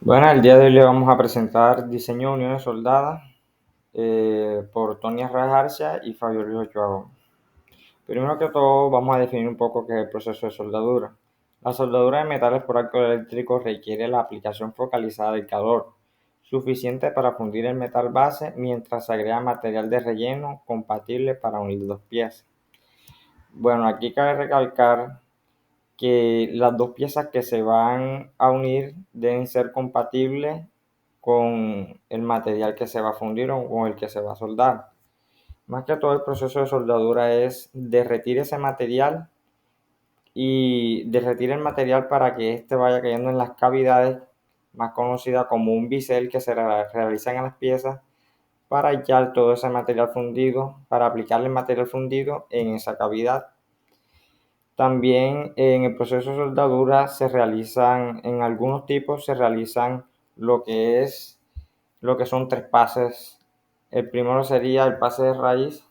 Bueno, el día de hoy le vamos a presentar diseño de uniones soldadas por Tony Rajarcia y Fabio Luis Ochoa. Primero que todo, vamos a definir un poco qué es el proceso de soldadura. La soldadura de metales por arco eléctrico requiere la aplicación focalizada del calor, suficiente para fundir el metal base mientras se agrega material de relleno compatible para unir dos piezas. Bueno, aquí cabe recalcar que las dos piezas que se van a unir deben ser compatibles con el material que se va a fundir o con el que se va a soldar. Más que todo el proceso de soldadura es derretir ese material y derretir el material para que éste vaya cayendo en las cavidades más conocidas como un bisel que se realizan en las piezas para echar todo ese material fundido, para aplicarle el material fundido en esa cavidad. También en el proceso de soldadura en algunos tipos se realizan lo que son tres pases. El primero sería el pase de raíz,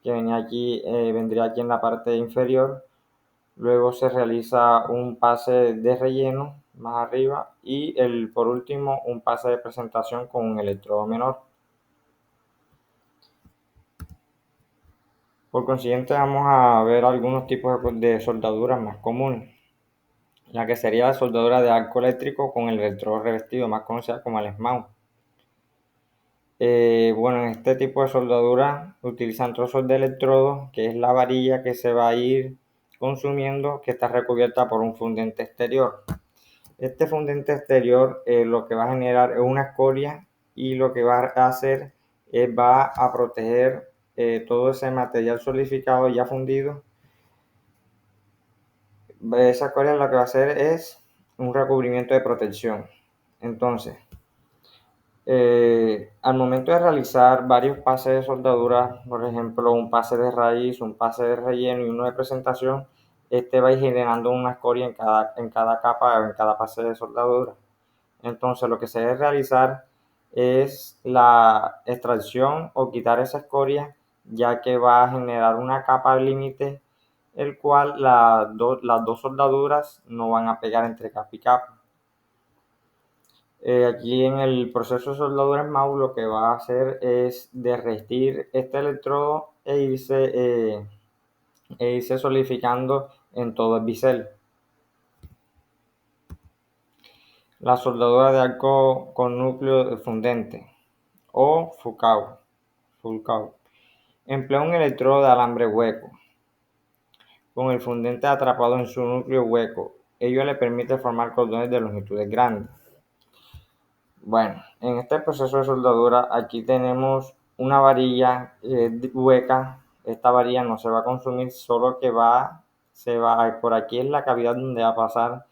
que vendría aquí en la parte inferior. Luego se realiza un pase de relleno más arriba y por último un pase de presentación con un electrodo menor. Por consiguiente vamos a ver algunos tipos de soldaduras más comunes. La que sería la soldadura de arco eléctrico con el electrodo revestido, más conocida como el SMAU. Bueno, en este tipo de soldadura utilizan trozos de electrodo, que es la varilla que se va a ir consumiendo, que está recubierta por un fundente exterior. Este fundente exterior lo que va a generar es una escoria y lo que va a hacer es va a proteger todo ese material solidificado ya fundido. Esa escoria lo que va a hacer es un recubrimiento de protección. Entonces, al momento de realizar varios pases de soldadura, por ejemplo, un pase de raíz, un pase de relleno y uno de presentación, este va a ir generando una escoria en cada capa o en cada pase de soldadura. Entonces, lo que se debe realizar es la extracción o quitar esa escoria, ya que va a generar una capa límite, el cual las dos soldaduras no van a pegar entre capa y capa. Aquí en el proceso de soldadura SMAU lo que va a hacer es derretir este electrodo e irse solidificando en todo el bisel. La soldadura de arco con núcleo fundente o Fulcao. Emplea un electrodo de alambre hueco con el fundente atrapado en su núcleo hueco. Ello le permite formar cordones de longitudes grandes. Bueno, en este proceso de soldadura aquí tenemos una varilla hueca. Esta varilla no se va a consumir, solo que por aquí es la cavidad donde va a pasar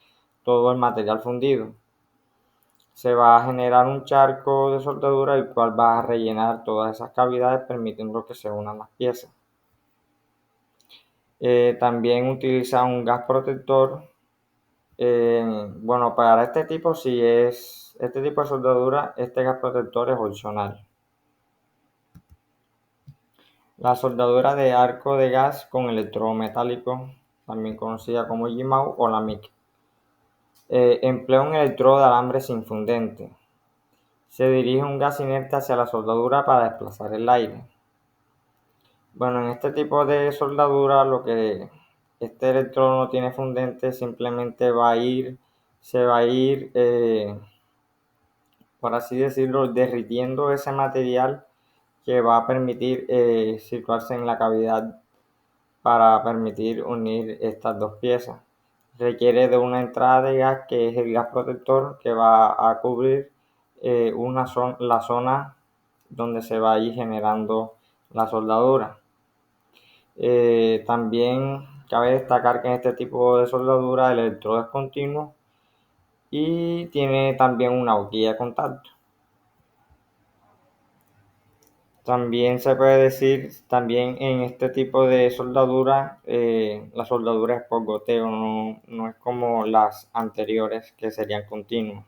todo el material fundido. Se va a generar un charco de soldadura el cual va a rellenar todas esas cavidades permitiendo que se unan las piezas. También utiliza un gas protector. Bueno, para este tipo de soldadura, este gas protector es opcional. La soldadura de arco de gas con electrodo metálico, también conocida como GMAU o la MIC. Emplea un electrodo de alambre sin fundente. Se dirige un gas inerte hacia la soldadura para desplazar el aire. Bueno, en este tipo de soldadura, este electrodo no tiene fundente, simplemente se va a ir, por así decirlo, derritiendo ese material que va a permitir situarse en la cavidad para permitir unir estas dos piezas. Requiere de una entrada de gas que es el gas protector que va a cubrir la zona donde se va a ir generando la soldadura. También cabe destacar que en este tipo de soldadura el electrodo es continuo y tiene también una boquilla de contacto. También se puede decir, también en este tipo de soldadura, la soldadura es por goteo, no es como las anteriores que serían continuas.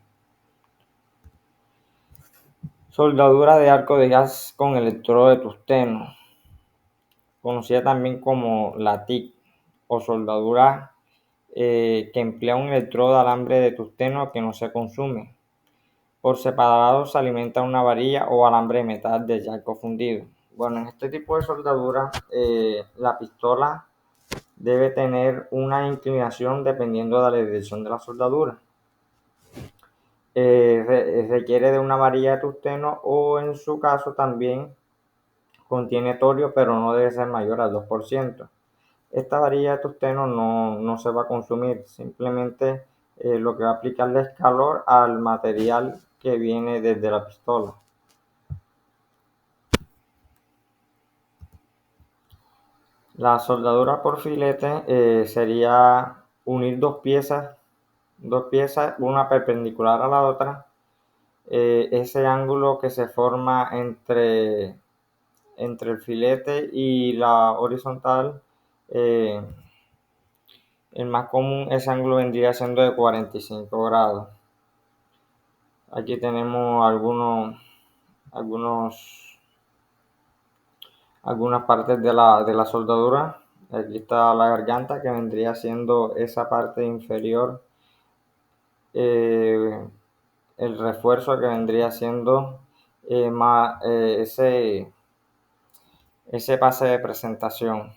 Soldadura de arco de gas con electrodo de tungsteno, conocida también como la TIC, o soldadura que emplea un electrodo de alambre de tungsteno que no se consume. Por separado se alimenta una varilla o alambre de metal de charco fundido. Bueno, en este tipo de soldadura, la pistola debe tener una inclinación dependiendo de la dirección de la soldadura. Requiere de una varilla de tungsteno o en su caso también contiene torio, pero no debe ser mayor al 2%. Esta varilla de tungsteno no se va a consumir, simplemente lo que va a aplicarle es calor al material que viene desde la pistola. La soldadura por filete sería unir dos piezas, una perpendicular a la otra. Ese ángulo que se forma entre el filete y la horizontal, el más común, ese ángulo vendría siendo de 45 grados. Aquí tenemos algunas partes de la soldadura. Aquí está la garganta, que vendría siendo esa parte inferior, el refuerzo que vendría siendo ese pase de presentación.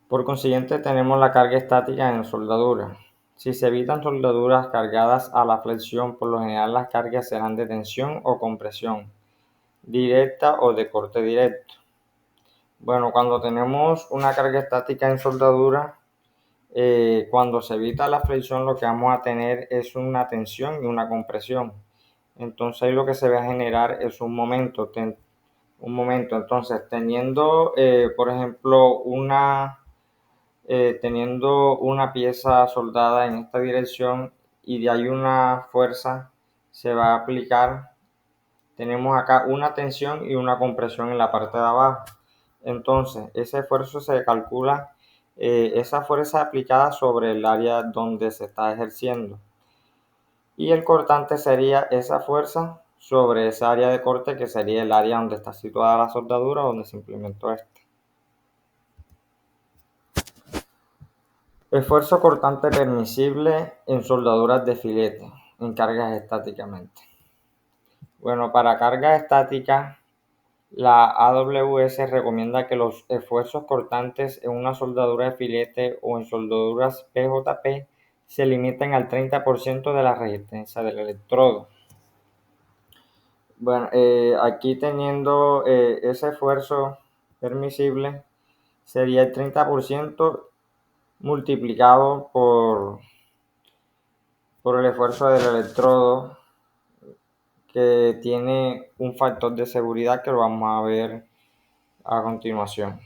Por consiguiente, tenemos la carga estática en soldadura. Si se evitan soldaduras cargadas a la flexión, por lo general las cargas serán de tensión o compresión directa o de corte directo. Bueno, cuando tenemos una carga estática en soldadura, cuando se evita la flexión, lo que vamos a tener es una tensión y una compresión. Entonces ahí lo que se va a generar es un momento. Entonces, teniendo, por ejemplo, teniendo una pieza soldada en esta dirección y de ahí una fuerza se va a aplicar, tenemos acá una tensión y una compresión en la parte de abajo. Entonces, ese esfuerzo se calcula, esa fuerza aplicada sobre el área donde se está ejerciendo. Y el cortante sería esa fuerza sobre esa área de corte, que sería el área donde está situada la soldadura, donde se implementó esto. Esfuerzo cortante permisible en soldaduras de filete, en cargas estáticamente. Bueno, para cargas estáticas, la AWS recomienda que los esfuerzos cortantes en una soldadura de filete o en soldaduras PJP se limiten al 30% de la resistencia del electrodo. Bueno, aquí teniendo ese esfuerzo permisible, sería el 30% multiplicado por el esfuerzo del electrodo, que tiene un factor de seguridad que lo vamos a ver a continuación.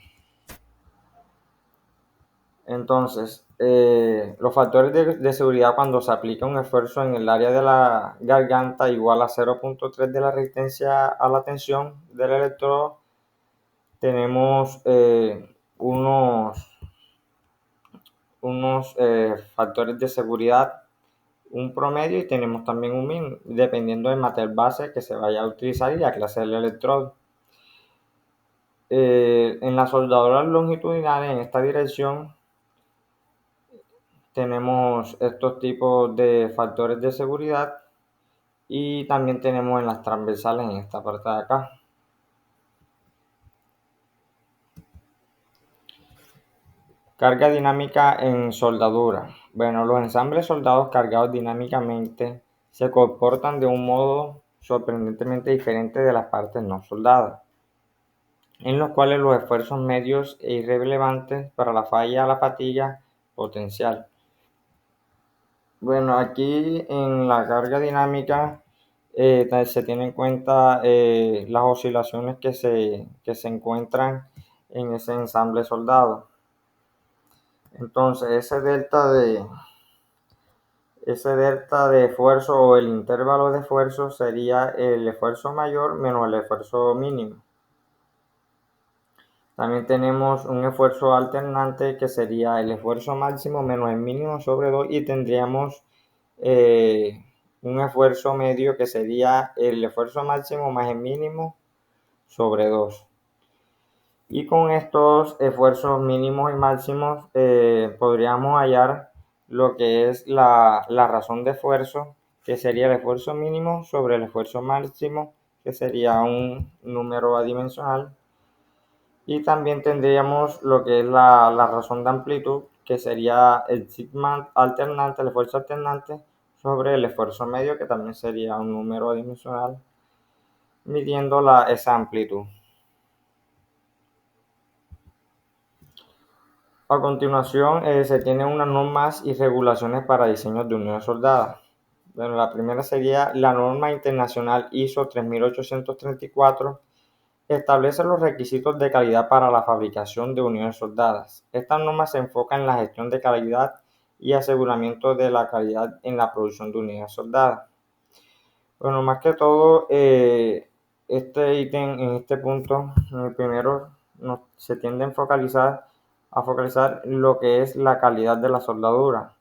Entonces, los factores de seguridad cuando se aplica un esfuerzo en el área de la garganta igual a 0.3 de la resistencia a la tensión del electrodo, tenemos unos factores de seguridad, un promedio, y tenemos también un min, dependiendo del material base que se vaya a utilizar y la clase del electrodo. En las soldaduras longitudinales, en esta dirección, tenemos estos tipos de factores de seguridad, y también tenemos en las transversales, en esta parte de acá. Carga dinámica en soldadura. Bueno, los ensambles soldados cargados dinámicamente se comportan de un modo sorprendentemente diferente de las partes no soldadas, en los cuales los esfuerzos medios e irrelevantes para la falla a la fatiga potencial. Bueno, aquí en la carga dinámica se tienen en cuenta las oscilaciones que se encuentran en ese ensamble soldado. Entonces, ese delta de esfuerzo o el intervalo de esfuerzo sería el esfuerzo mayor menos el esfuerzo mínimo. También tenemos un esfuerzo alternante, que sería el esfuerzo máximo menos el mínimo sobre 2, y tendríamos un esfuerzo medio, que sería el esfuerzo máximo más el mínimo sobre 2. Y con estos esfuerzos mínimos y máximos podríamos hallar lo que es la razón de esfuerzo, que sería el esfuerzo mínimo sobre el esfuerzo máximo, que sería un número adimensional. Y también tendríamos lo que es la razón de amplitud, que sería el sigma alternante, el esfuerzo alternante, sobre el esfuerzo medio, que también sería un número adimensional, midiendo esa amplitud. A continuación, se tienen unas normas y regulaciones para diseños de unidades soldadas. Bueno, la primera sería la norma internacional ISO 3834. Establece los requisitos de calidad para la fabricación de unidades soldadas. Esta norma se enfoca en la gestión de calidad y aseguramiento de la calidad en la producción de unidades soldadas. Bueno, más que todo, este ítem, en este punto, en el primero, se tiende a focalizar lo que es la calidad de la soldadura.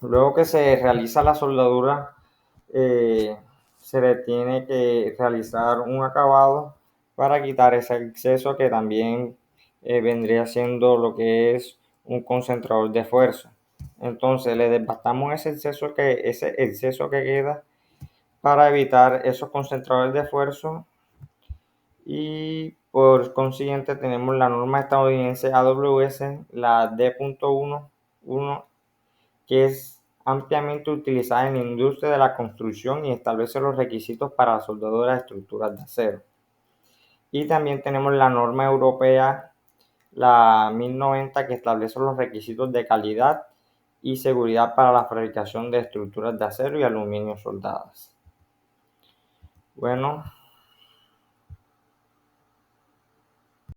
Luego que se realiza la soldadura, se le tiene que realizar un acabado para quitar ese exceso que también vendría siendo lo que es un concentrador de fuerza. Entonces le desbastamos ese exceso que queda para evitar esos concentradores de esfuerzo y por consiguiente tenemos la norma estadounidense AWS, la D.11, que es ampliamente utilizada en la industria de la construcción y establece los requisitos para la soldadura de estructuras de acero. Y también tenemos la norma europea, la 1090, que establece los requisitos de calidad y seguridad para la fabricación de estructuras de acero y aluminio soldadas. Bueno,